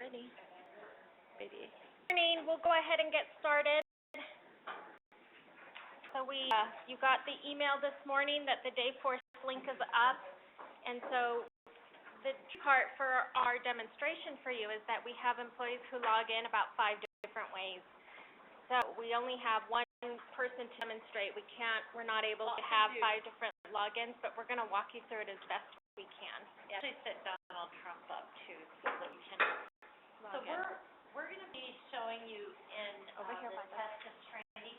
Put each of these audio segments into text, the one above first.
Alrighty. Good morning. We'll go ahead and get started. So you got the email this morning that the Dayforce link is up, and so the part for our demonstration for you is that we have employees who log in about 5 different ways. So we only have one person to demonstrate. We're not able to have 5 different logins, but we're going to walk you through it as best we can. Yeah, actually set Donald Trump up too, so that you can log in. So we're going to be showing you in Over here the by test and training.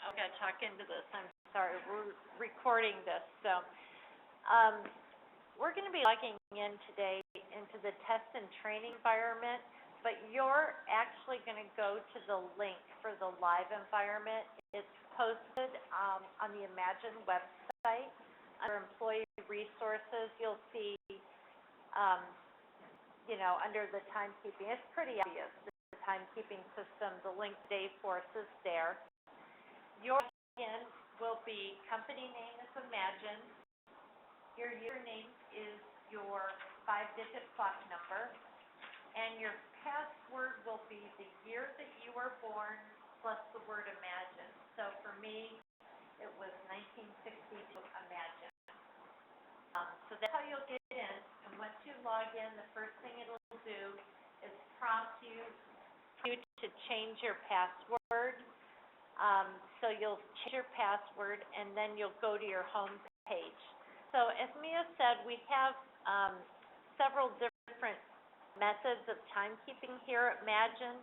I'm going to talk into this. I'm sorry. We're recording this, so we're going to be logging in today into the test and training environment, but you're actually going to go to the link for the live environment. It's posted on the Imagine website. Under Employee Resources, you'll see, under the Timekeeping. It's pretty obvious, the Timekeeping system, the link Dayforce is there. Your login will be company name is Imagine. Your username is your 5-digit clock number. And your password will be the year that you were born plus the word Imagine. So for me, it was 1962 Imagine. So that's how you'll get in. And once you log in, the first thing it'll do is prompt you to change your password. So you'll change your password, and then you'll go to your home page. So as Mia said, we have several different methods of timekeeping here at Imagine.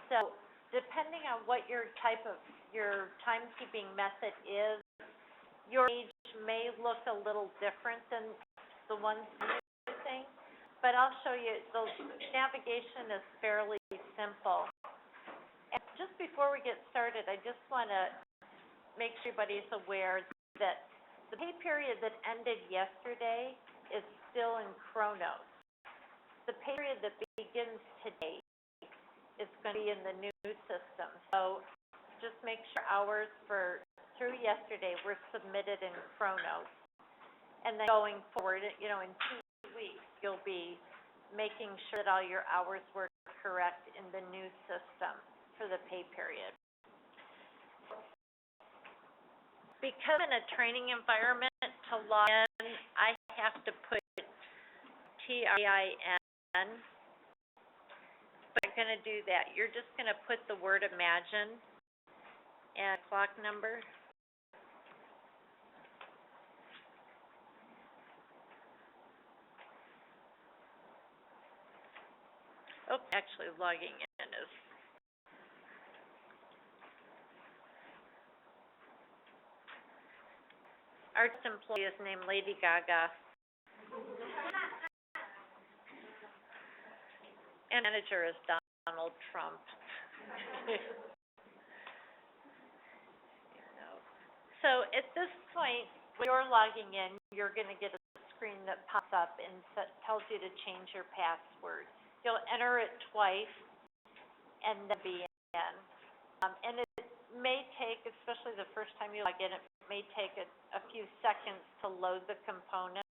So depending on what your timekeeping method is, your page may look a little different than the ones you're using, but I'll show you. The navigation is fairly simple. And just before we get started, I just want to make sure everybody's aware that the pay period that ended yesterday is still in Chronos. The pay period that begins today is going to be in the new system. So just make sure hours through yesterday were submitted in Chronos. And then going forward, in 2 weeks, you'll be making sure that all your hours were correct in the new system for the pay period. Because in a training environment, to log in, I have to put TIN, but I'm going to do that. You're just going to put the word Imagine and clock number. Oh, actually logging in is. Our employee is named Lady Gaga. And manager is Donald Trump. So at this point, when you're logging in, you're going to get a screen that pops up and tells you to change your password. You'll enter it twice and then be in. And it may take, especially the first time you log in, it may take a few seconds to load the components,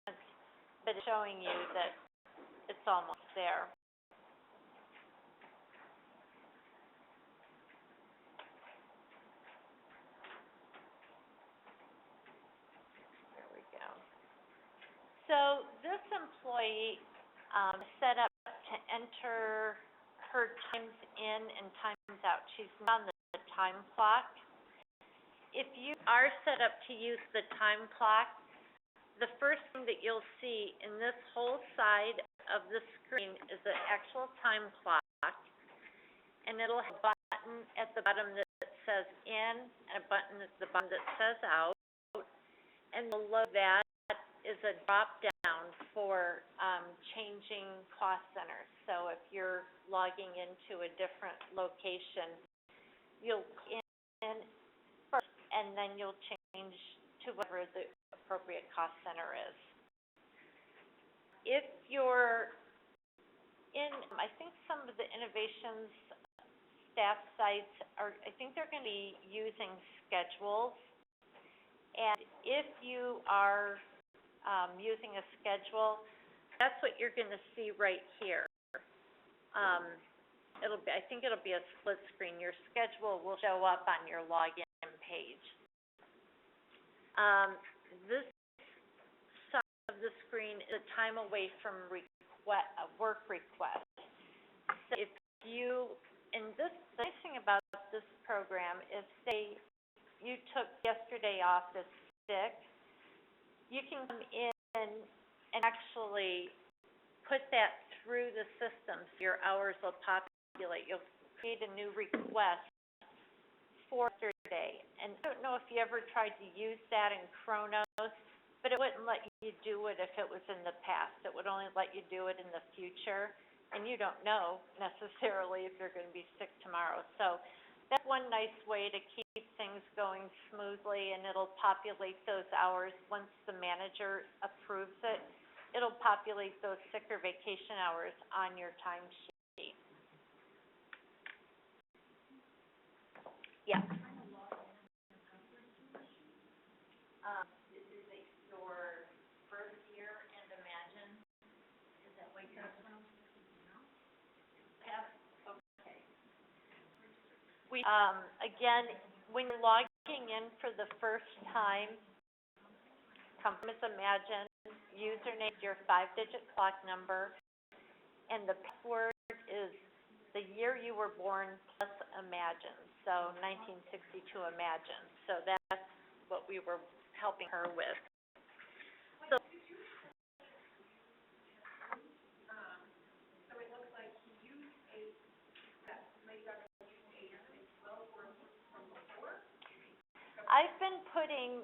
but it's showing you that it's almost there. There we go. So this employee set up to enter her times in and times out. She's on the time clock. If you are set up to use the time clock, the first thing that you'll see in this whole side of the screen is the actual time clock, and it'll have a button at the bottom that says in and a button at the bottom that says out, and below that is a drop down for changing cost centers. So if you're logging into a different location, you'll click in first, and then you'll change to whatever the appropriate cost center is. If you're in, I think some of the innovations staff sites I think they're going to be using schedules. And if you are using a schedule, that's what you're going to see right here. I think it'll be a split screen. Your schedule will show up on your login page. This side of the screen is a time away from work request. So if you, the nice thing about this program is, say you took yesterday off as sick, you can come in and actually put that through the system, so your hours will populate. You'll create a new request for yesterday. And I don't know if you ever tried to use that in Kronos, but it wouldn't let you do it if it was in the past. It would only let you do it in the future, and you don't know necessarily if you're going to be sick tomorrow. So that's one nice way to keep things going smoothly, and it'll populate those hours once the manager approves it. It'll populate those sick or vacation hours on your timesheet. Yeah. Is it your first year and Imagine? Is that what you're from? Okay. We, again, when you're logging in for the first time, come from Imagine. Username is your 5-digit clock number, and the password is the year you were born plus Imagine, so 1962 Imagine. So that's what we were helping her with. So, it looks like you used I've been putting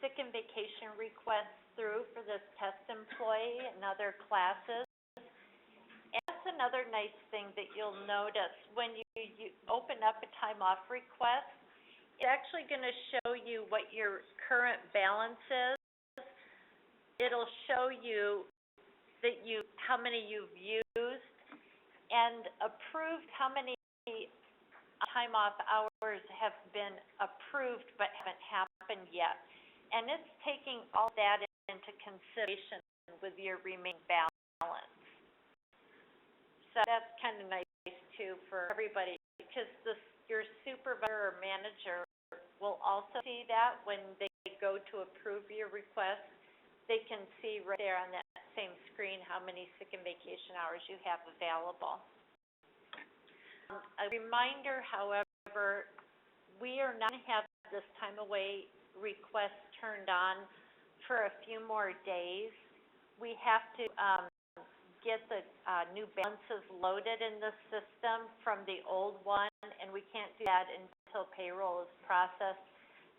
sick and vacation requests through for this test employee and other classes. And that's another nice thing that you'll notice when you open up a time off request. It's actually going to show you what your current balance is. It'll show you that how many you've used, and approved, how many time off hours have been approved but haven't happened yet. And it's taking all that into consideration with your remaining balance. So that's kind of nice too for everybody, because your supervisor or manager will also see that when they go to approve your request. They can see right there on that same screen how many sick and vacation hours you have available. A reminder, however, we are not going to have this time away request turned on for a few more days. We have to get the new balances loaded in the system from the old one, and we can't do that until payroll is processed.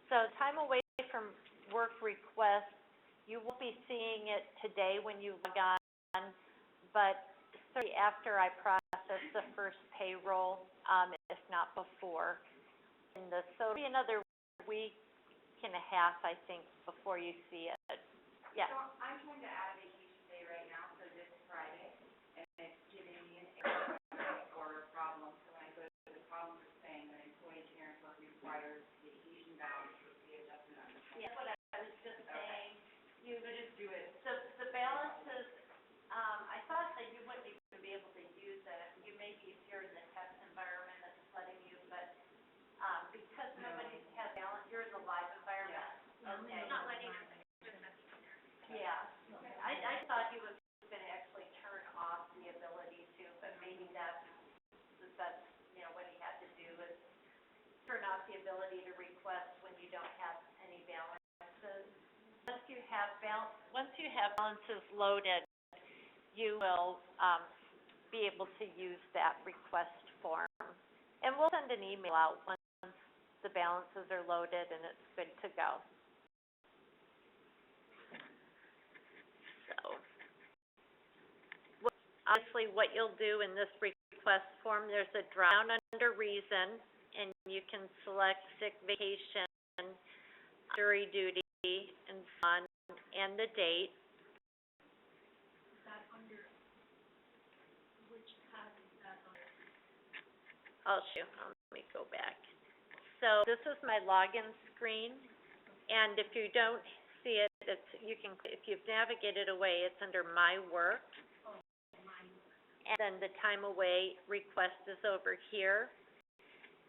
So time away from work request, you won't be seeing it today when you log on, but certainly after I process the first payroll, if not before. So it'll be another week and a half, I think, before you see it. Yeah. So I'm trying to add a vacation day right now for this Friday, and it's giving me an error or a problem. So when I go to the problem, it's saying that employee parent work requires vacation balance with the adjustment on the plan. Yeah, what I was just saying, So just do it. the balances, I thought that you wouldn't even be able to use it. You may be here in the test environment that's letting you, but, because nobody has balance, you're in the live environment. Okay. Not letting us. Yeah, I thought he was gonna actually turn off the ability to, but maybe that's, what he had to do is turn off the ability to request when you don't have any balances. Once you have balances loaded, you will, be able to use that request form. And we'll send an email out once the balances are loaded and it's good to go. Obviously, what you'll do in this request form, there's a drop-down under reason, and you can select sick, vacation, jury duty, and so on, and the date. Is that under, which tab is that under? I'll show, let me go back. So this is my login screen, and if you don't see it, if you've navigated away, it's under My Work. and then the time away request is over here.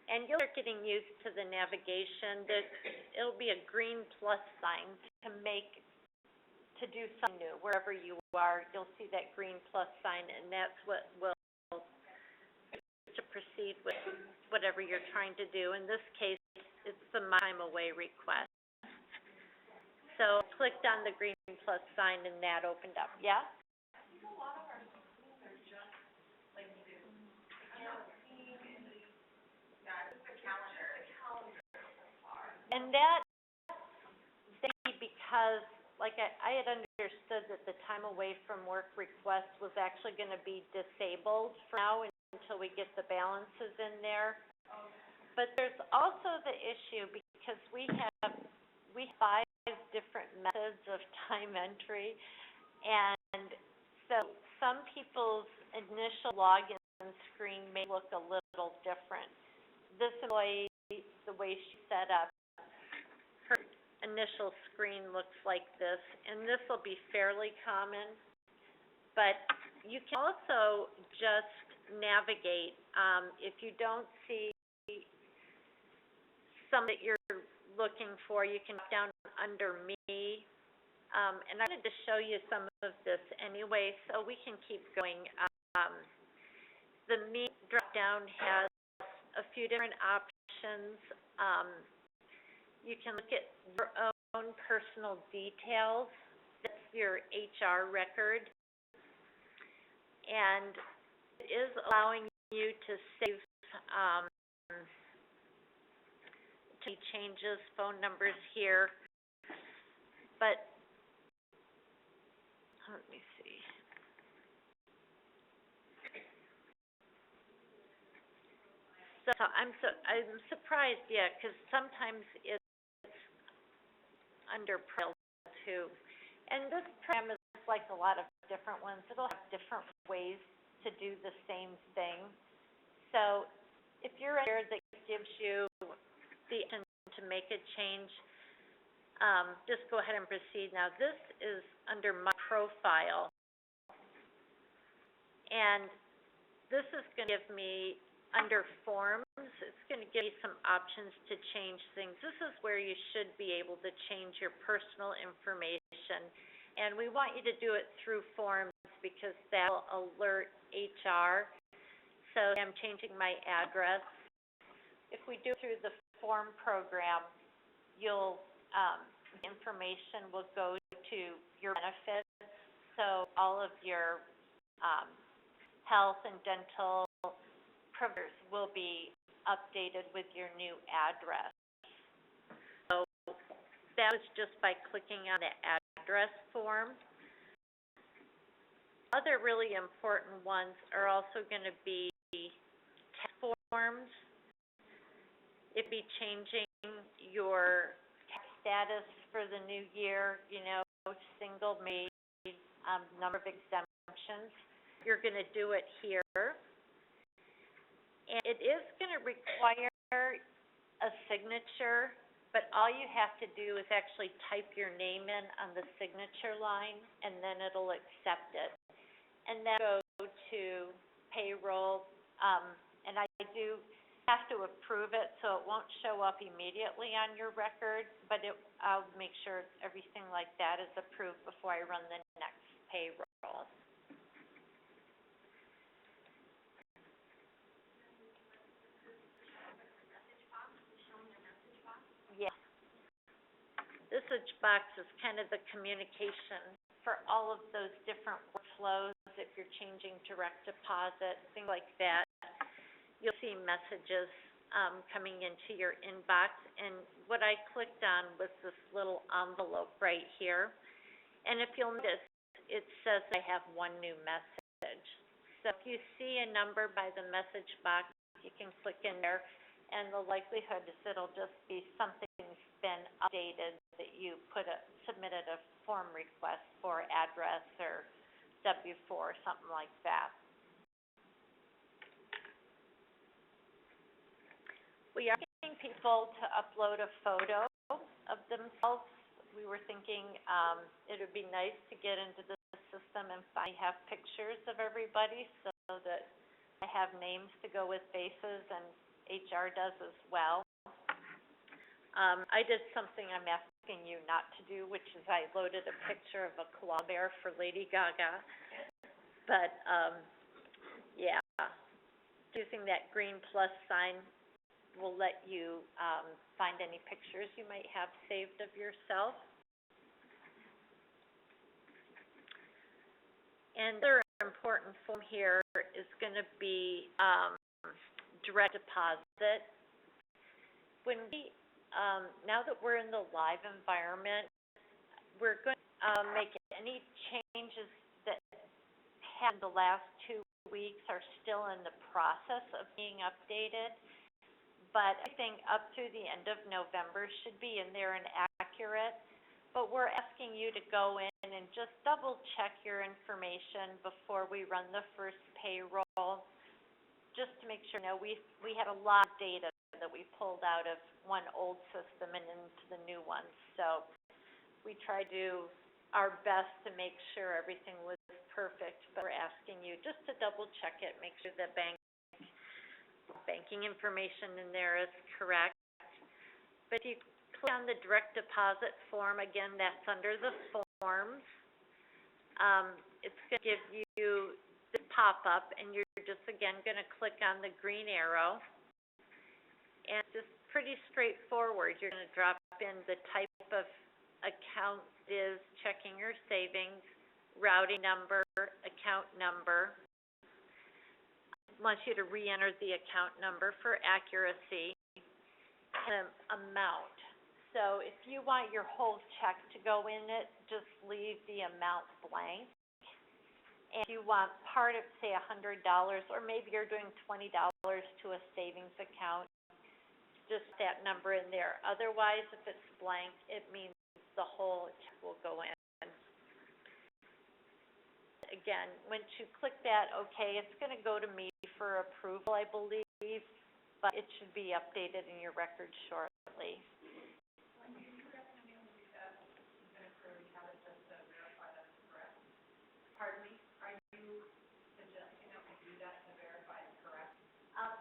And you'll start getting used to the navigation, that it'll be a green plus sign to do something new. Wherever you are, you'll see that green plus sign, and that's what will to proceed with whatever you're trying to do. In this case, it's the time away request. So clicked on the green plus sign and that opened up. Yeah? And that, because like I had understood that the time away from work request was actually going to be disabled for now until we get the balances in there. But there's also the issue because we have 5 different methods of time entry, and so some people's initial login screen may look a little different. This employee, the way she set up, her initial screen looks like this, and this will be fairly common. But you can also just navigate. If you don't see some that you're looking for, you can down under me. And I wanted to show you some of this anyway, so we can keep going. The me drop down has a few different options. You can look at your own personal details. That's your HR record. And it is allowing you to save changes, phone numbers here. But let me see. So I'm surprised, yeah, because sometimes it's under Pro too. And this program is like a lot of different ones. It'll have different ways to do the same thing. So if you're here, that gives you the option to make a change, just go ahead and proceed. Now this is under my profile, and this is going to give me, under forms, it's going to give you some options to change things. This is where you should be able to change your personal information, and we want you to do it through forms because that will alert HR. So I'm changing my address. If we do it through the form program, information will go to your benefits. So all of your health and dental providers will be updated with your new address. So that was just by clicking on the address form. Other really important ones are also going to be tax forms. It'd be changing your tax status for the new year, single, made, number of exemptions. You're going to do it here. And it is going to require a signature, but all you have to do is actually type your name in on the signature line, and then it'll accept it. And then go to payroll, and I do have to approve it, so it won't show up immediately on your record, but I'll make sure everything like that is approved before I run the next payroll. Yeah. This message box is kind of the communication for all of those different workflows. If you're changing direct deposit, things like that, you'll see messages coming into your inbox. And what I clicked on was this little envelope right here. And if you'll notice, it says I have one new message. So if you see a number by the message box, you can click in there, and the likelihood is it'll just be something's been updated, that you submitted a form request for address or W-4 or something like that. We are asking people to upload a photo of themselves. We were thinking it would be nice to get into the system and have pictures of everybody, so that I have names to go with faces, and HR does as well. I did something I'm asking you not to do, which is I loaded a picture of a koala bear for Lady Gaga. But, yeah, using that green plus sign will let you, find any pictures you might have saved of yourself. And the other important form here is gonna be, direct deposit. When we, now that we're in the live environment, we're going to, make any changes that happened the last 2 weeks are still in the process of being updated. But I think up through the end of November should be in there and accurate. But we're asking you to go in and just double check your information before we run the first payroll, just to make sure, we had a lot of data that we pulled out of one old system and into the new one. So we tried to do our best to make sure everything was perfect, but we're asking you just to double check it, make sure the banking information in there is correct. But if you click on the direct deposit form, again, that's under the forms. It's going to give you this pop-up, and you're just, again, going to click on the green arrow. And it's just pretty straightforward. You're going to drop in the type of account is, checking or savings, routing number, account number. Wants you to re-enter the account number for accuracy, and amount. So if you want your whole check to go in it, just leave the amount blank. And if you want part of, say, $100, or maybe you're doing $20 to a savings account, just that number in there. Otherwise, if it's blank, it means the whole check will go in. Again, once you click that, okay, it's going to go to me for approval, I believe, but it should be updated in your records shortly. Pardon me?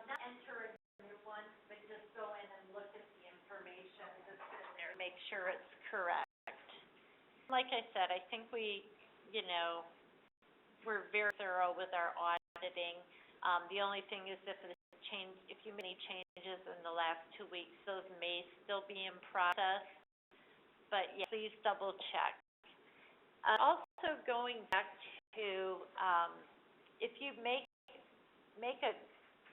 Not enter a new one, but just go in and look at the information that's in there, make sure it's correct. Like I said, I think we're very thorough with our auditing. The only thing is if you made any changes in the last 2 weeks, those may still be in process. But yeah, please double check. Also going back to, if you make a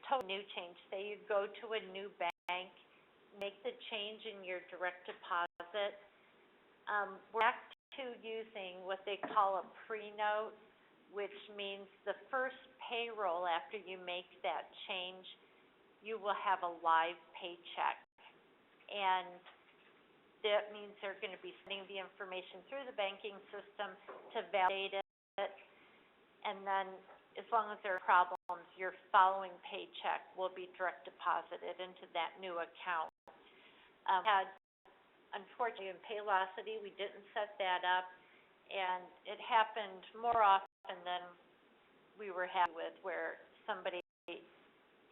total new change, say you go to a new bank, make the change in your direct deposit, we're back to using what they call a pre-note, which means the first payroll after you make that change, you will have a live paycheck. And that means they're going to be sending the information through the banking system to validate it. And then as long as there are problems, your following paycheck will be direct deposited into that new account. Unfortunately, in Paylocity, we didn't set that up, and it happened more often than we were happy with, where somebody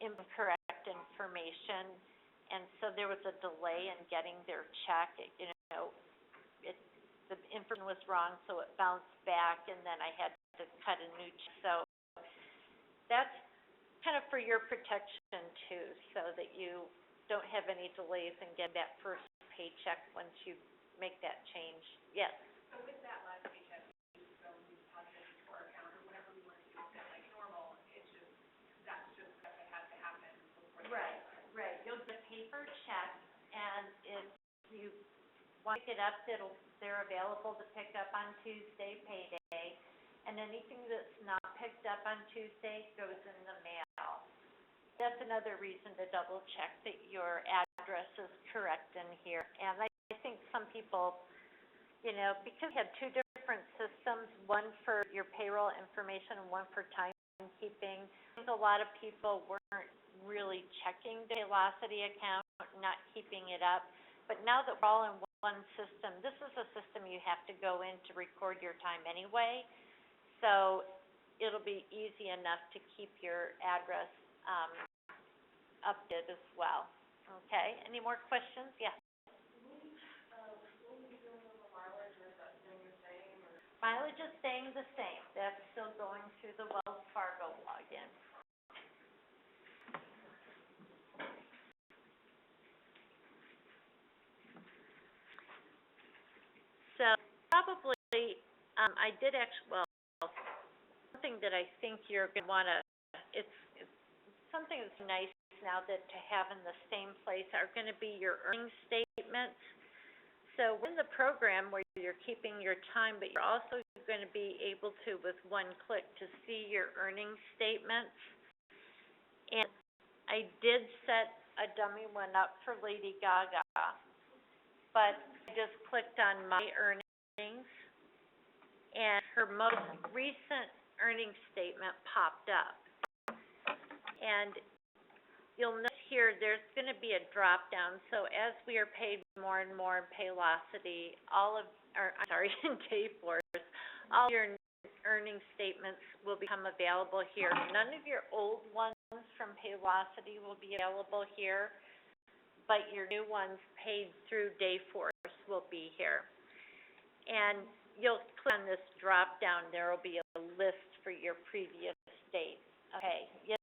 incorrect information, and so there was a delay in getting their check. The information was wrong, so it bounced back, and then I had to cut a new check. So that's kind of for your protection too, so that you don't have any delays in getting that first paycheck once you make that change. Yes? So with that last paycheck, you just go and deposit it into our account or whatever we want to do, like normal, that's just stuff that has to happen before. Right. You'll get a paper check, and if you want to pick it up, they're available to pick up on Tuesday, payday, and anything that's not picked up on Tuesday goes in the mail. That's another reason to double check that your address is correct in here. And I think some people, because we have two different systems, one for your payroll information and one for timekeeping, I think a lot of people weren't really checking the Paylocity account, not keeping it up. But now that we're all in one system, this is a system you have to go in to record your time anyway. So it'll be easy enough to keep your address, updated as well. Okay, any more questions? Yeah. Mileage is staying the same. That's still going through the Wells Fargo login. So probably, I did actually, something that I think you're going to want to, it's something that's nice now that to have in the same place are going to be your earnings statements. So we're in the program where you're keeping your time, but you're also going to be able to, with one click, to see your earnings statements. And I did set a dummy one up for Lady Gaga, but I just clicked on my earnings, and her most recent earnings statement popped up. And you'll notice here, there's going to be a drop down. So as we are paid more and more in Paylocity, in Dayforce, all your earnings statements will become available here. None of your old ones from Paylocity will be available here, but your new ones paid through Dayforce will be here. And you'll click on this drop down, there will be a list for your previous date. Okay, yes.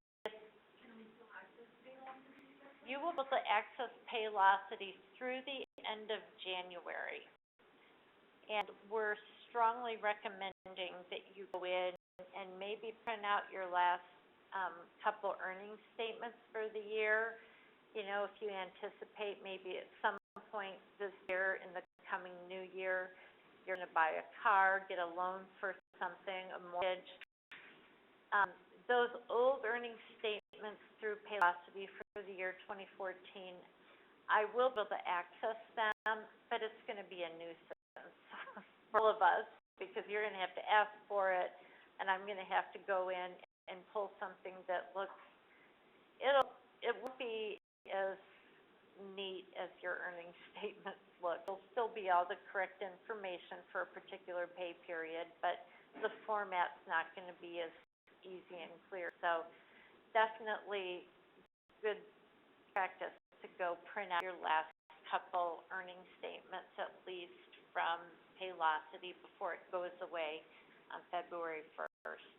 You will be able to access Paylocity through the end of January. And we're strongly recommending that you go in and maybe print out your last couple earnings statements for the year. You know, if you anticipate maybe at some point this year, in the coming new year, you're going to buy a car, get a loan for something, a mortgage. Those old earnings statements through Paylocity for the year 2014, I will be able to access them, but it's going to be a nuisance for all of us, because you're going to have to ask for it, and I'm going to have to go in and pull something that looks, it won't be as neat as your earnings statements look. It'll still be all the correct information for a particular pay period, but the format's not going to be as easy and clear. So definitely good practice to go print out your last couple earnings statements, at least from Paylocity, before it goes away on February 1st.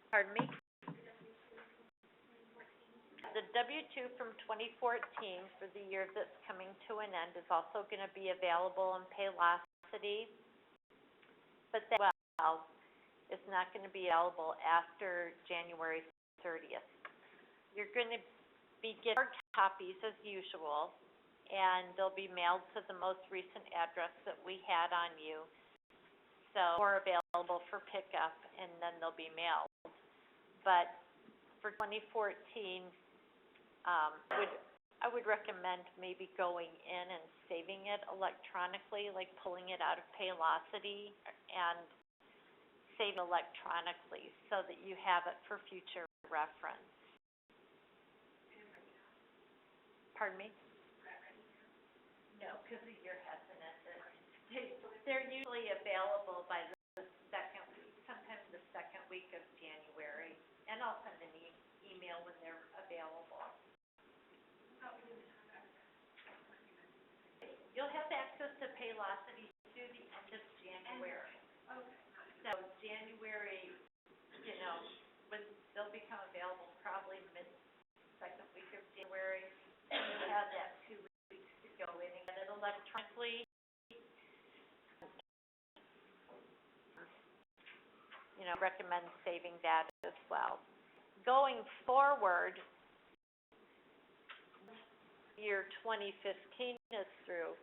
Pardon me? The W-2 from 2014 for the year that's coming to an end is also going to be available in Paylocity, but that, well, is not going to be available after January 30th. You're going to be getting hard copies as usual, and they'll be mailed to the most recent address that we had on you. So, more available for pickup, and then they'll be mailed. But for 2014, I would recommend maybe going in and saving it electronically, like pulling it out of Paylocity and saving electronically so that you have it for future reference. Pardon me? No, because you're hesitant. They're usually available by the second week, sometimes the second week of January, and I'll send an email when they're available. You'll have access to Paylocity through the end of January. So January, you know, when they'll become available probably mid-second week of January, and you'll have that 2 weeks to go in and get it electronically. You know, recommend saving that as well. Going forward, year 2015 is through,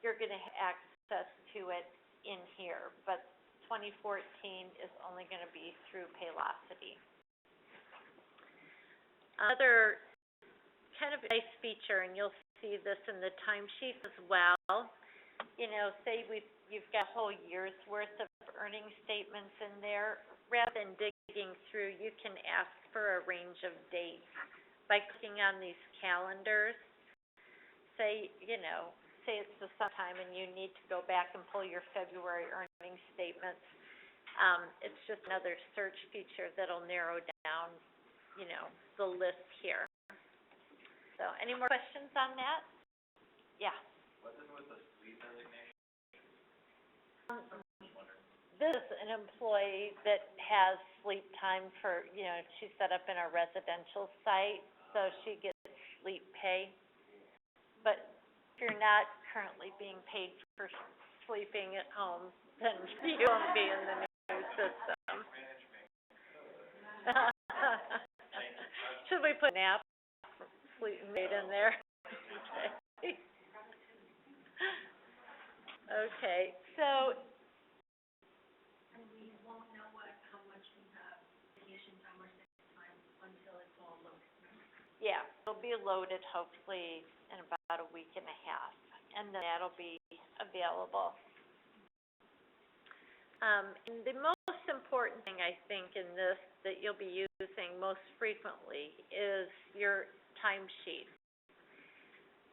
you're going to have access to it in here, but 2014 is only going to be through Paylocity. Another kind of nice feature, and you'll see this in the timesheet as well, you know, say you've got a whole year's worth of earning statements in there. Rather than digging through, you can ask for a range of dates by clicking on these calendars. Say, you know, say it's the summertime and you need to go back and pull your February earnings statements, it's just another search feature that'll narrow down, you know, the list here. So, any more questions on that? Yeah. What's it with the sleep designation? This is an employee that has sleep time for, you know, she's set up in a residential site, so she gets sleep pay. But if you're not currently being paid for sleeping at home, then you won't be in the new system. Should we put nap, sleep made in there? Okay. Okay, so. And we won't know how much we have vacation time or sick time until it's all loaded. Yeah, it'll be loaded hopefully in about a week and a half, and then that'll be available. And the most important thing I think in this that you'll be using most frequently is your timesheet.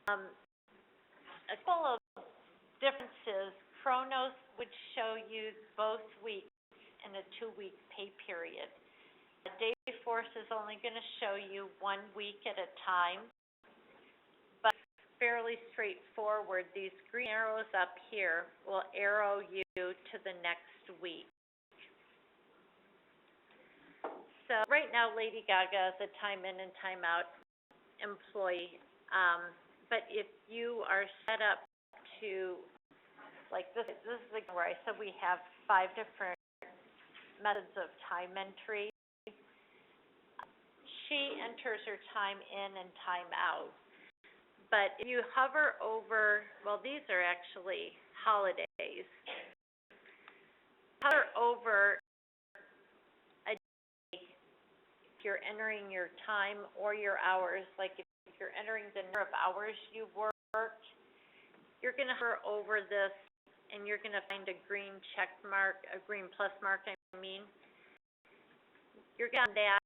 A couple of differences, Chronos would show you both weeks in a 2-week pay period. Dayforce is only going to show you 1 week at a time, but fairly straightforward. These green arrows up here will arrow you to the next week. So right now, Lady Gaga is a time in and time out employee, but if you are set up to, like this is where I said we have 5 different methods of time entry. She enters her time in and time out. But if you hover over, well, these are actually holidays. Hover over a day, if you're entering your time or your hours, like if you're entering the number of hours you worked, you're going to hover over this and you're going to find a green check mark, a green plus mark, I mean. You're going to that.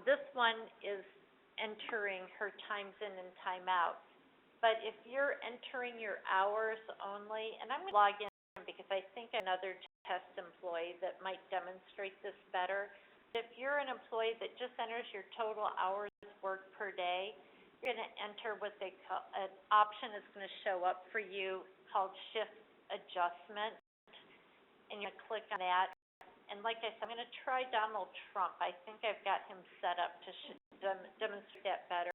This one is entering her times in and time out. But if you're entering your hours only, and I'm going to log in because I think another test employee that might demonstrate this better. If you're an employee that just enters your total hours worked per day, you're going to enter what they call, an option is going to show up for you called shift adjustment, and you're going to click on that. And like I said, I'm going to try Donald Trump. I think I've got him set up to demonstrate that better.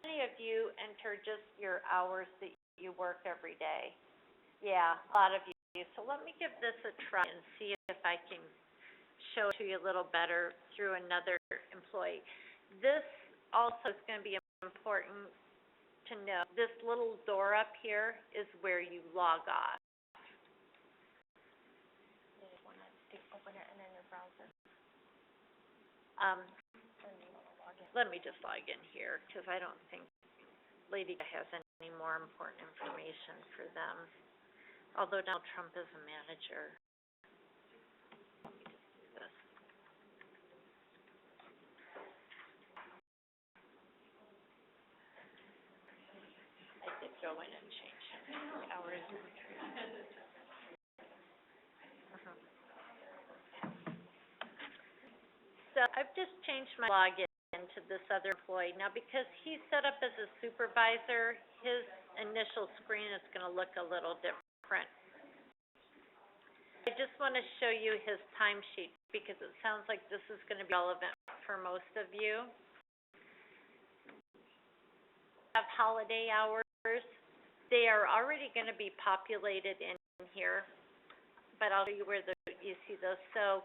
Many of you enter just your hours that you work every day. Yeah, a lot of you. So let me give this a try and see if I can show it to you a little better through another employee. This also is going to be important to know. This little door up here is where you log off. Open it and then your browser. Let me just log in here because I don't think Lady has any more important information for them. Although Donald Trump is a manager. Let me just do this. I did go in and change hours. So I've just changed my login to this other employee. Now because he's set up as a supervisor, his initial screen is going to look a little different. I just want to show you his timesheet because it sounds like this is going to be relevant for most of you. Have holiday hours. They are already going to be populated in here, but I'll show you where you see those. So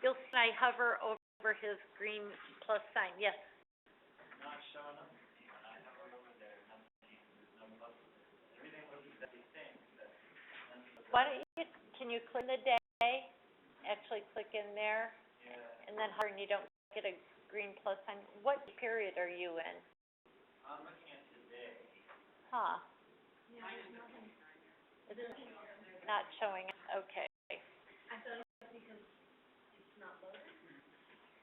you'll see I hover over his green plus sign. Yes? Not showing up. When I hover over there, nothing, there's no plus. Everything looks exactly the same. Why don't you, can you click the day? Actually click in there. Yeah. And then hover and you don't get a green plus sign. What period are you in? I'm looking at today. Huh. Yeah, there's nothing. It's not showing. Okay. I thought it was because it's not loaded.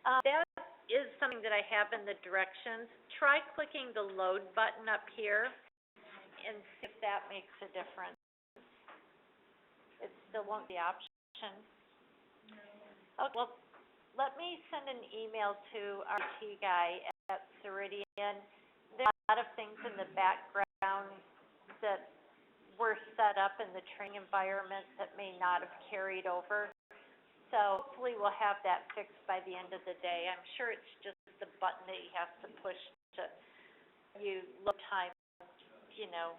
That's is something that I have in the directions. Try clicking the load button up here and see if that makes a difference. It still won't be option. Okay, well, let me send an email to our IT guy at Ceridian. There's a lot of things in the background that were set up in the training environment that may not have carried over. So hopefully we'll have that fixed by the end of the day. I'm sure it's just the button that he has to push to you load time, you know,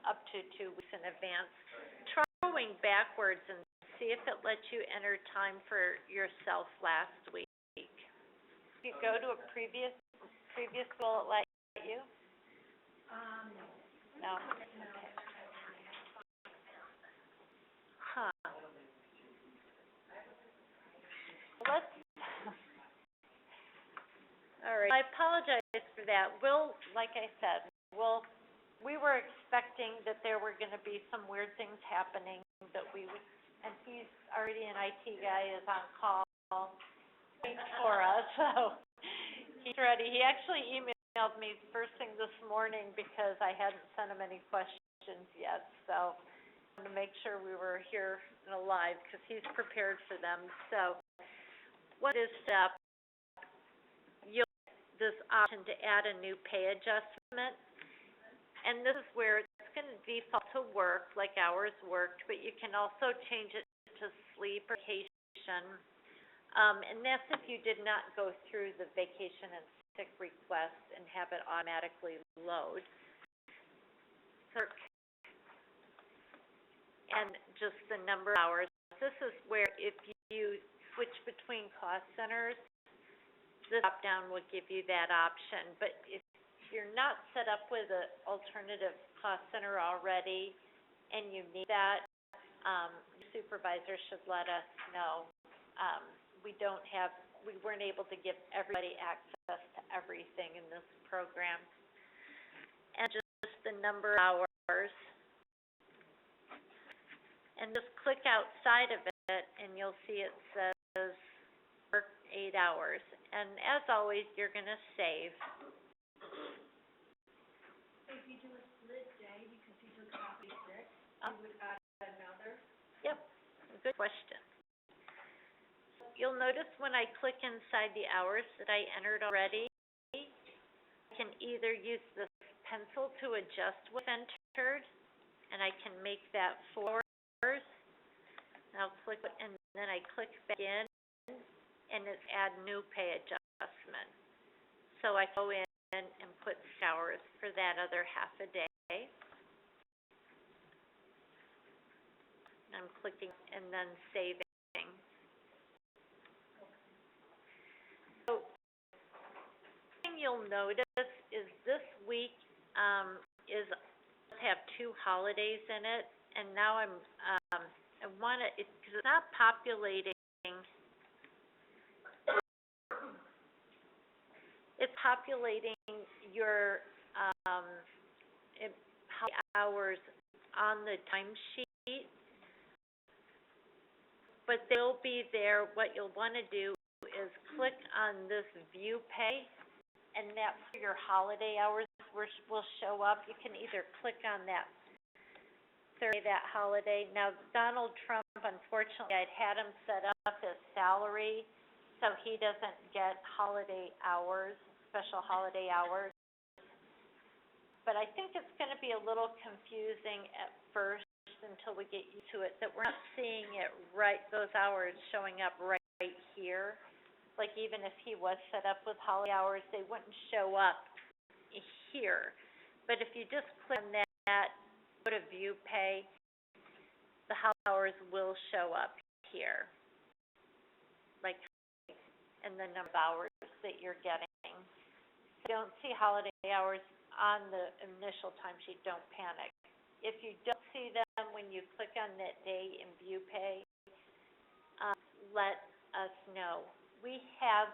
up to 2 weeks in advance. Try going backwards and see if it lets you enter time for yourself last week. If you go to a previous, will it let you? No. Okay. Huh. Let's, all right, I apologize for that. Like I said, we were expecting that there were gonna be some weird things happening, that we would, and he's already an IT guy, is on call for us, so he's ready. He actually emailed me first thing this morning because I hadn't sent him any questions yet, so I wanted to make sure we were here and alive, because he's prepared for them. So what is step? You'll get this option to add a new pay adjustment, and this is where it's going to default to work, like hours worked, but you can also change it to sleep or vacation, and that's if you did not go through the vacation and sick request and have it automatically load. And just the number of hours. This is where if you switch between cost centers, this drop-down will give you that option. But if you're not set up with an alternative cost center already and you need that, the supervisor should let us know. We weren't able to give everybody access to everything in this program. And just the number of hours. And just click outside of it and you'll see it says work 8 hours. And as always, you're gonna save. If you do a split day, because you took half a sick, Oh. you would add another? Yep, good question. You'll notice when I click inside the hours that I entered already, I can either use this pencil to adjust what's entered, and I can make that 4 hours. And I'll click, and then I click back in, and it's add new pay adjustment. So I go in and put hours for that other half a day. I'm clicking and then saving. So, the thing you'll notice is this week have 2 holidays in it, and now I want to, because it's not populating. It's populating your how many hours on the timesheet, but they'll be there. What you'll want to do is click on this view pay, and that's where your holiday hours will show up. You can either click on that holiday. Now, Donald Trump, unfortunately, I'd had him set up as salary, so he doesn't get holiday hours, special holiday hours. But I think it's going to be a little confusing at first until we get used to it, that we're not seeing it right, those hours showing up right here. Like even if he was set up with holiday hours, they wouldn't show up here. But if you just click on that, go to view pay, the hours will show up here, like, and the number of hours that you're getting. If you don't see holiday hours on the initial timesheet, don't panic. If you don't see them when you click on that day in view pay, let us know. We have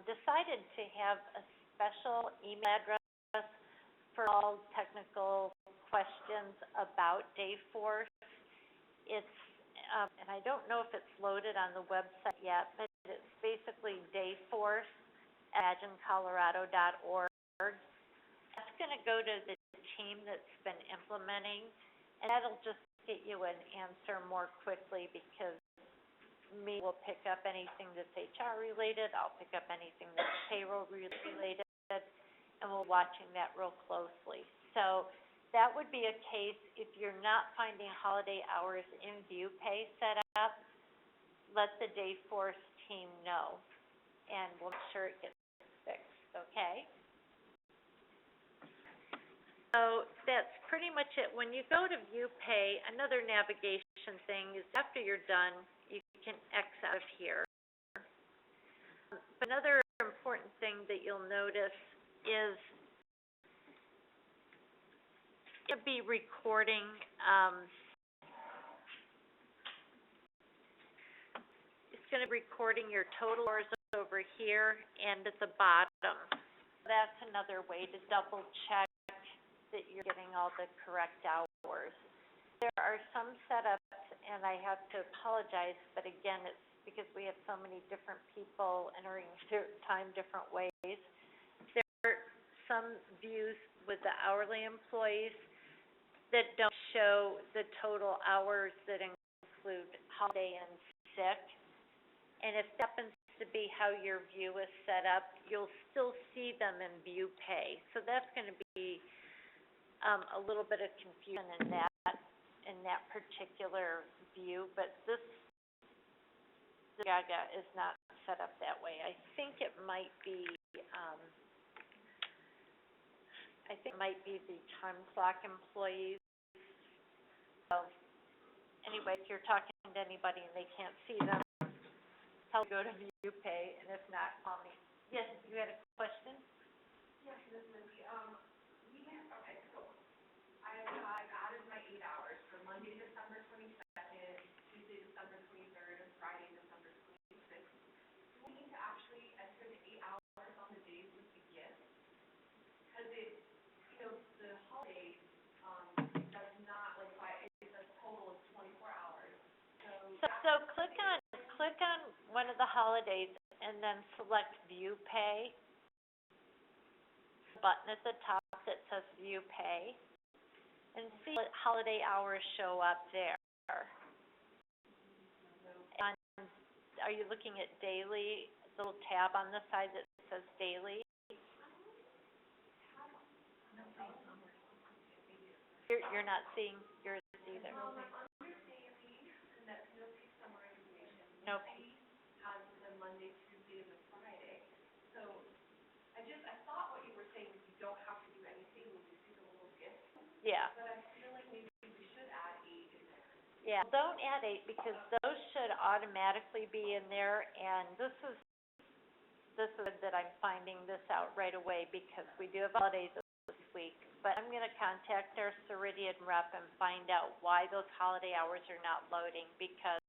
decided to have a special email address for all technical questions about Dayforce. It's, and I don't know if it's loaded on the website yet, but it's basically Dayforce imaginecolorado.org. That's going to go to the team that's been implementing, and that'll just get you an answer more quickly because me will pick up anything that's HR related, I'll pick up anything that's payroll related, and we're watching that real closely. So that would be a case if you're not finding holiday hours in ViewPay set up, let the Dayforce team know, and we'll make sure it gets fixed, okay? So that's pretty much it. When you go to ViewPay, another navigation thing is after you're done, you can X out of here. Another important thing that you'll notice is it'll be recording, it's going to be recording your total hours over here and at the bottom. That's another way to double check that you're getting all the correct hours. There are some setups, and I have to apologize, but again, it's because we have so many different people entering their time different ways. There are some views with the hourly employees that don't show the total hours that include holiday and sick. And if that happens to be how your view is set up, you'll still see them in ViewPay. So that's going to be a little bit of confusion in that particular view, but this Gaga is not set up that way. I think it might be the time clock employees. So anyway, if you're talking to anybody and they can't see them, tell them to go to ViewPay, and if not, call me. Yes, you had a question? Yes, Ms. Mindy, I've added my 8 hours for Monday, December 22nd, Tuesday, December 23rd, and Friday, December 26th. Do we need to actually enter the 8 hours on the days with the gift? Because the holidays, does not, it says total of 24 hours. So click on one of the holidays and then select ViewPay. Button at the top that says ViewPay. And see what holiday hours show up there. And are you looking at daily, the little tab on the side that says daily? You're not seeing yours either. I'm under daily, and that's no pay summarization. No pay. Has the Monday, Tuesday, and the Friday. So I thought what you were saying is you don't have to do anything when you see the little gift. Yeah. But I feel like maybe we should add 8 in there. Yeah, don't add 8 because those should automatically be in there, and this is that I'm finding this out right away because we do have holidays this week. But I'm going to contact our Ceridian rep and find out why those holiday hours are not loading because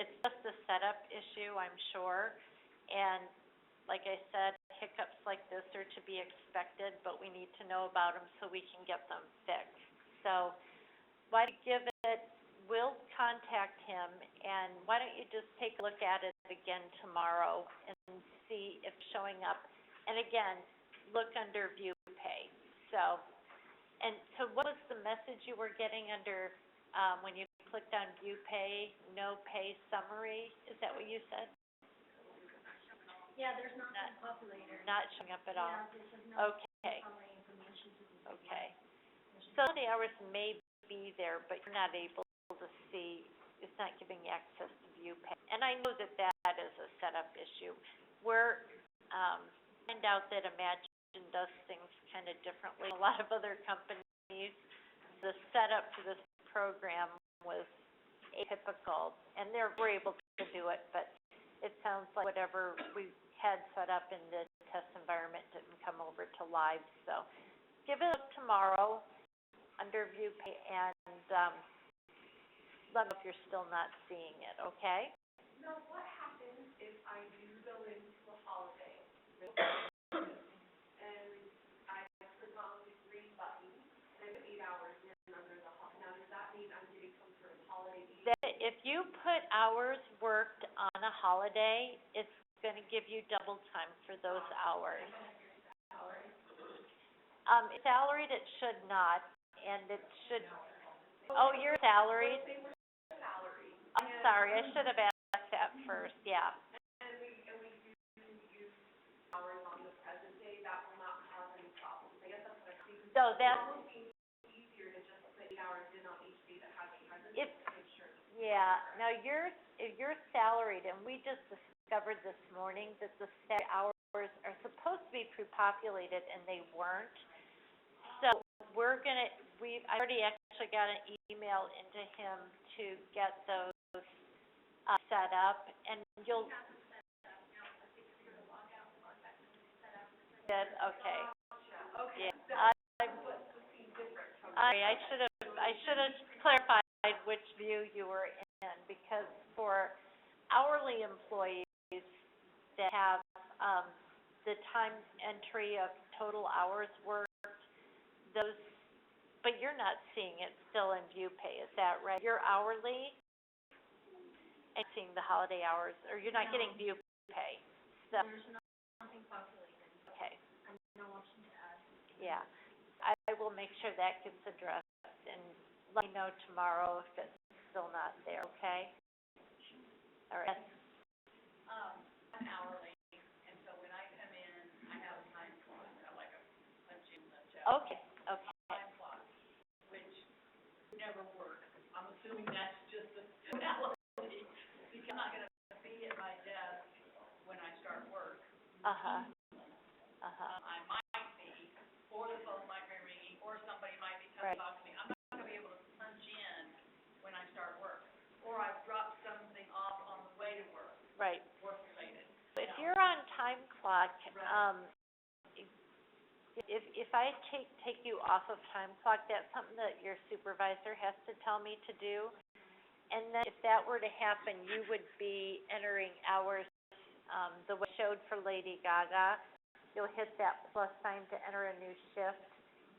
it's just a setup issue, I'm sure. And like I said, hiccups like this are to be expected, but we need to know about them so we can get them fixed. So why don't you give it, we'll contact him, and why don't you just take a look at it again tomorrow and see if it's showing up. And again, look under ViewPay. So what was the message you were getting under, when you clicked on ViewPay, no pay summary? Is that what you said? Yeah, there's not a populator. Not showing up at all? Yeah, there's just no Okay, summary information to be. okay. So the hours may be there, but you're not able to see, it's not giving you access to ViewPay. And I know that that is a setup issue. We're, find out that Imagine does things kind of differently. A lot of other companies, the setup for this program was atypical, and we're able to do it, but it sounds like whatever we had set up in the test environment didn't come over to live. So give it a look tomorrow under ViewPay and let me know if you're still not seeing it, okay? Now, what happens if I do go into a holiday and I click on the green button and I put 8 hours in under the holiday? Now, does that mean I'm getting some sort of holiday? That if you put hours worked on a holiday, it's gonna give you double time for those hours. Salaried, it should not, and it should, oh, you're salaried? I'm sorry, I should have asked that first, yeah. So that's. If, yeah, now if you're salaried, and we just discovered this morning that the salary hours are supposed to be pre-populated and they weren't. So I already actually got an email into him to get those, set up, and you'll. Did, okay. Yeah, I should have clarified which view you were in, because for hourly employees that have, the time entry of total hours worked, those, but you're not seeing it still in view pay, is that right? You're hourly and seeing the holiday hours, or you're not getting view pay, so. There's nothing populated. Okay, No option to add. yeah. I will make sure that gets addressed, and let me know tomorrow if it's still not there, okay? All right. I'm hourly, and so when I come in, I have a time clock, like a gym Okay, okay. time clock, which never works. I'm assuming that's just a reality, because I'm not gonna be at my desk when I start work. Uh-huh. I might be, or the phone might be ringing, or somebody might be coming Right. to talk to me. I'm not gonna be able to punch in when I start work, or I've dropped something off on the way to work, Right. work related. If you're on time clock, if I take you off of time clock, that's something that your supervisor has to tell me to do. And then if that were to happen, you would be entering hours, the way it showed for Lady Gaga. You'll hit that plus sign to enter a new shift,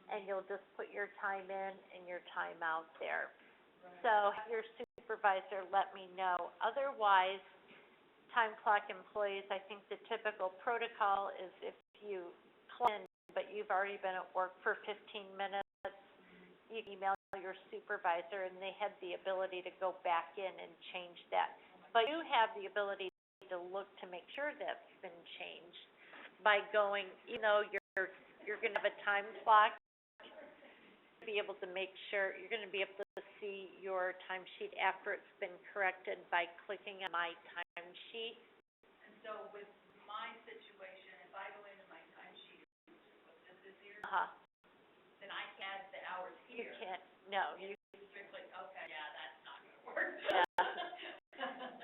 and you'll just put your time in and your time out there. So have your supervisor let me know. Otherwise, time clock employees, I think the typical protocol is if you clock in, but you've already been at work for 15 minutes, you email your supervisor, and they have the ability to go back in and change that. But you have the ability to look to make sure that's been changed by going, you're gonna have a time clock, be able to make sure, you're gonna be able to see your timesheet after it's been corrected by clicking on my timesheet. And so with my situation, if I go into my timesheet, what this is here, then I can add the hours You here. can't, no, you, Strictly, okay, yeah, that's not gonna work.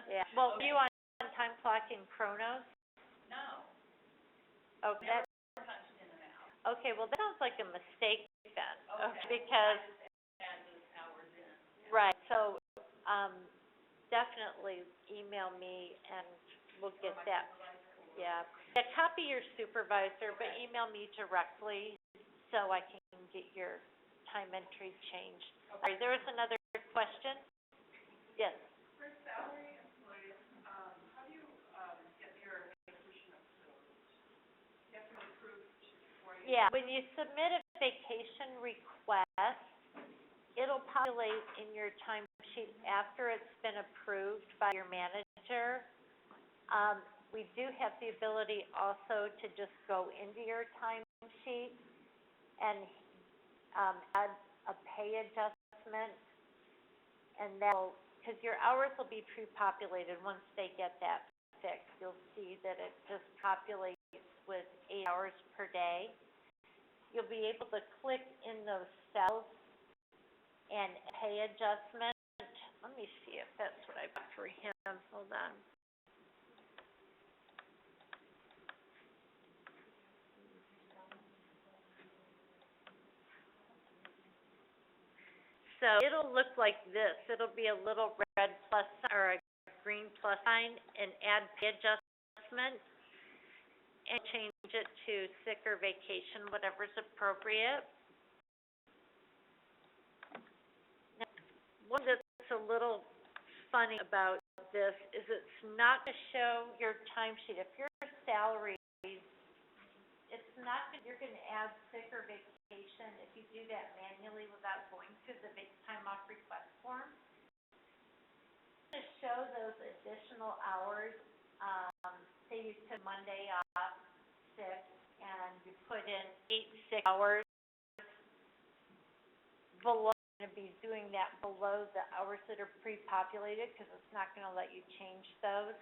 yeah. Well, were you on time clock in Chronos? No, Okay, that, never punched in and out. okay, well, that sounds like a mistake then, Okay. because, Add those hours in. right, so, definitely email me and we'll get that, yeah. Yeah, copy your supervisor, but email me directly so I can get your time entry changed. All right, there was another question? Yes. For salary employees, how do you, get your vacation approved? You have to be approved before you. Yeah, when you submit a vacation request, it'll populate in your timesheet after it's been approved by your manager. We do have the ability also to just go into your timesheet and, add a pay adjustment, and that'll, because your hours will be pre-populated once they get that fixed. You'll see that it just populates with 8 hours per day. You'll be able to click in those cells and pay adjustment. Let me see if that's what I got for him. Hold on. So it'll look like this. It'll be a little red plus or a green plus sign, and add pay adjustment, and change it to sick or vacation, whatever's appropriate. Now, one that's a little funny about this is it's not gonna show your timesheet. If your salary, it's not gonna, you're gonna add sick or vacation if you do that manually without going through the time off request form. To show those additional hours, say you took Monday off, sick, and you put in 8 sick hours, below, going to be doing that below the hours that are pre-populated, because it's not going to let you change those.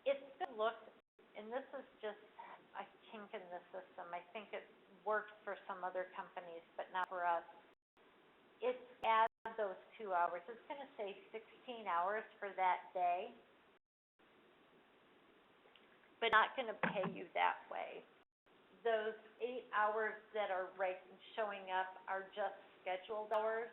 It's going to look, and this is just a kink in the system. I think it works for some other companies, but not for us. It's add those 2 hours. It's going to say 16 hours for that day, but not going to pay you that way. Those 8 hours that are showing up are just scheduled hours.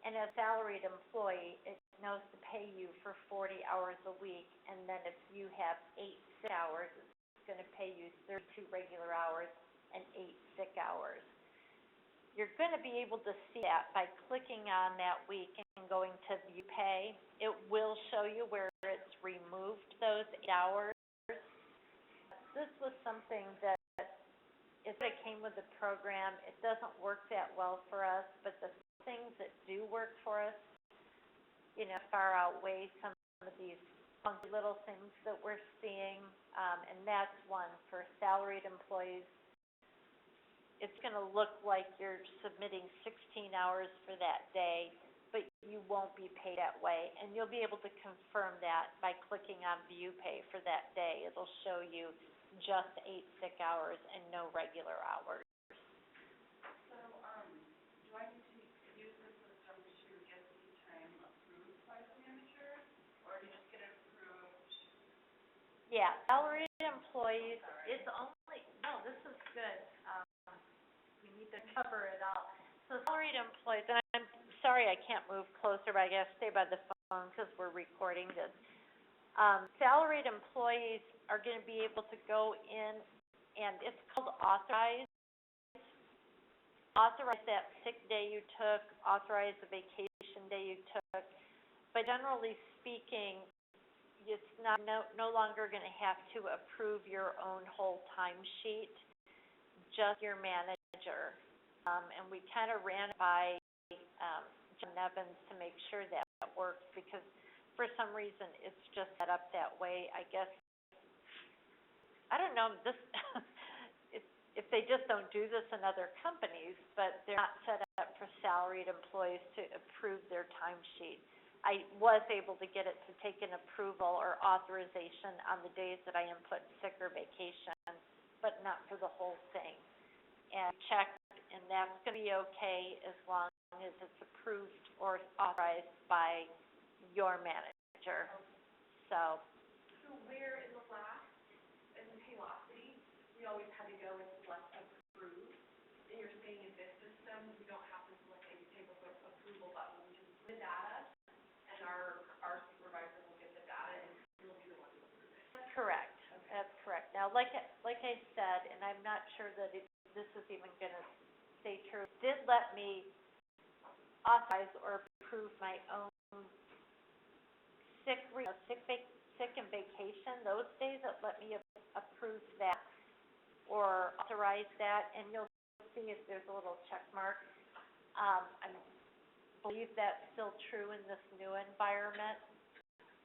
And as a salaried employee, it knows to pay you for 40 hours a week, and then if you have 8 sick hours, it's going to pay you 32 regular hours and 8 sick hours. You're going to be able to see that by clicking on that week and going to view pay. It will show you where it's removed those 8 hours. This was something that, if it came with the program, it doesn't work that well for us, but the things that do work for us, far outweigh some of these funky little things that we're seeing, and that's one for salaried employees. It's going to look like you're submitting 16 hours for that day, but you won't be paid that way. And you'll be able to confirm that by clicking on View Pay for that day. It'll show you just 8 sick hours and no regular hours. So, do I need to use the system to get the time approved by the manager, or do you just get it approved? Yeah, salaried employees, it's only, no, this is good. We need to cover it all. So salaried employees, and I'm sorry I can't move closer, but I gotta stay by the phone because we're recording this. Salaried employees are gonna be able to go in, and it's called authorize. Authorize that sick day you took, authorize the vacation day you took, but generally speaking, it's no longer gonna have to approve your own whole timesheet, just your manager. And we kind of ran it by John Evans to make sure that works, because for some reason it's just set up that way. I guess, I don't know, this if they just don't do this in other companies, but they're not set up for salaried employees to approve their timesheet. I was able to get it to take an approval or authorization on the days that I input sick or vacation, but not for the whole thing. And checked, and that's going to be okay as long as it's approved or authorized by your manager. So where in the last, in the Paylocity, we always had to go and select approve, and you're saying in this system, we don't have to select any type of approval button, we just put the data, and our supervisor will get the data, and he'll be the one to approve it. that's correct. Okay. That's correct. Now, like I said, and I'm not sure that this is even going to stay true, it did let me authorize or approve my own sick and vacation. Those days, it let me approve that or authorize that, and you'll see if there's a little check mark. I believe that's still true in this new environment,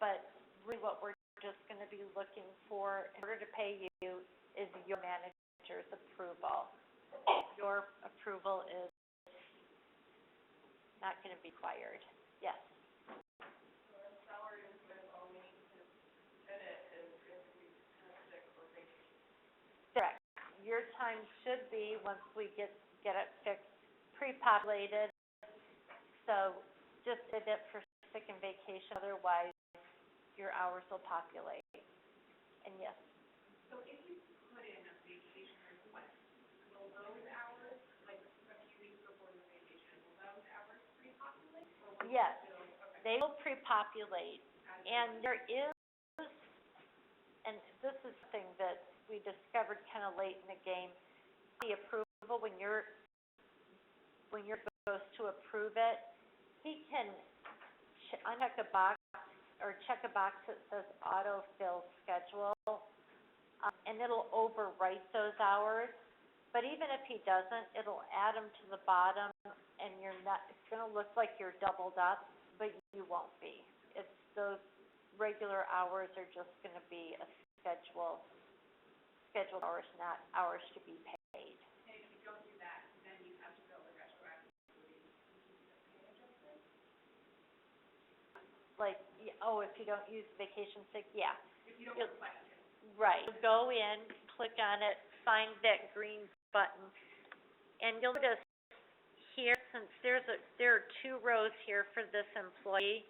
but really what we're just going to be looking for in order to pay you is your manager's approval. Your approval is not going to be required. Yes? Correct. Your time should be, once we get it fixed, pre-populated. So just did it for sick and vacation, otherwise your hours will populate. And yes? So if you put in a vacation request, will those hours, like a few weeks before the vacation, will those hours pre-populate? Or will Yes, they still, okay, they will pre-populate. And there is, and this is something that we discovered kind of late in the game, the approval, when you're supposed to approve it, he can uncheck a box or check a box that says autofill schedule, and it'll overwrite those hours. But even if he doesn't, it'll add them to the bottom, and you're not, it's gonna look like you're doubled up, but you won't be. It's, those regular hours are just gonna be a scheduled hours, not hours to be paid. And if you don't do that, then you have to bill the retroactively. Like, if you don't use vacation sick, yeah. If you don't You'll- request it. Right. Go in, click on it, find that green button, and you'll notice here, since there are 2 rows here for this employee,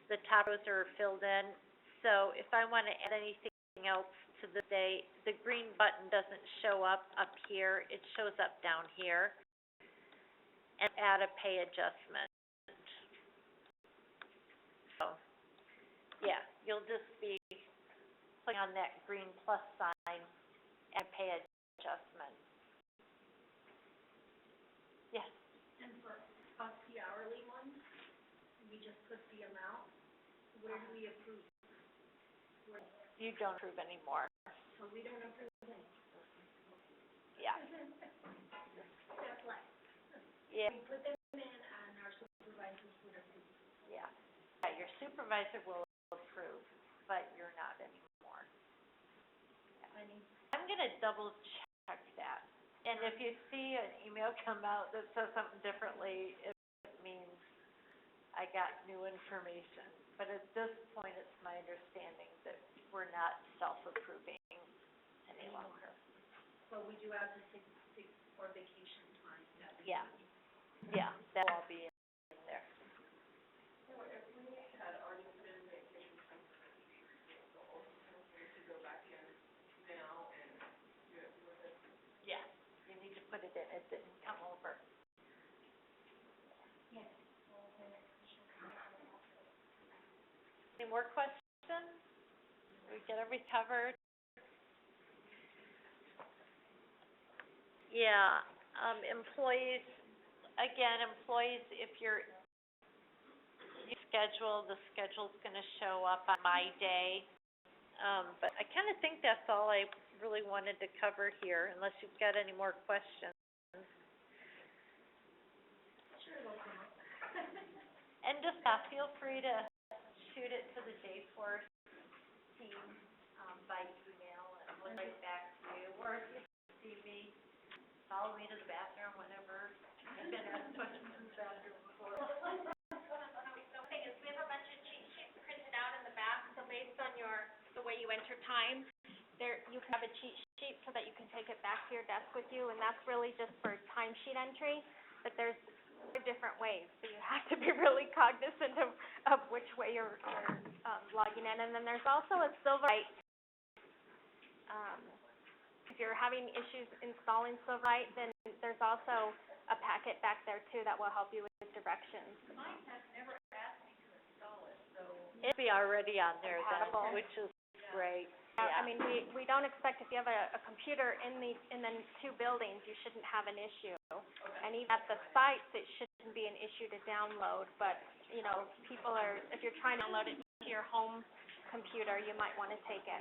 the top rows are filled in. So if I want to add anything else to the day, the green button doesn't show up here, it shows up down here. And add a pay adjustment. So, yeah, you'll just be clicking on that green plus sign and pay adjustment. Yes? And for us, the hourly ones, we just put the amount, where do we approve? You don't approve anymore. So we don't approve any. Yeah. That's like, Yeah. we put them in and our supervisors would approve. Yeah. Yeah, your supervisor will approve, but you're not anymore. I'm gonna double check that. And if you see an email come out that says something differently, it means I got new information. But at this point, it's my understanding that we're not self-approving any longer. So we do have the six for vacation time that we. Yeah. Yeah, that'll all be in there. Yeah, you need to put it in, it didn't come over. Yes. Any more questions? We get everything covered? Yeah, employees, if you schedule, the schedule's gonna show up on my day. But I kinda think that's all I really wanted to cover here, unless you've got any more questions. Sure, we'll come up. And just, feel free to shoot it to the Dayforce team, by email, and we'll write back to you. Or if you see me, follow me to the bathroom, whatever. I've been asked questions in the bathroom before. The thing is, we have a bunch of cheat sheets printed out in the back, so based on the way you enter time, you can have a cheat sheet so that you can take it back to your desk with you, and that's really just for timesheet entry, but there's different ways, so you have to be really cognizant of which way you're logging in. And then there's also a Silverlight, if you're having issues installing Silverlight, then there's also a packet back there too that will help you with directions. Mine has never asked me to install it, so. It'll be already on there then, Compatible. which is great. I mean, we don't expect, if you have a computer in the 2 buildings, you shouldn't have an issue. And even at the sites, it shouldn't be an issue to download, but, if you're trying to download it to your home computer, you might wanna take it.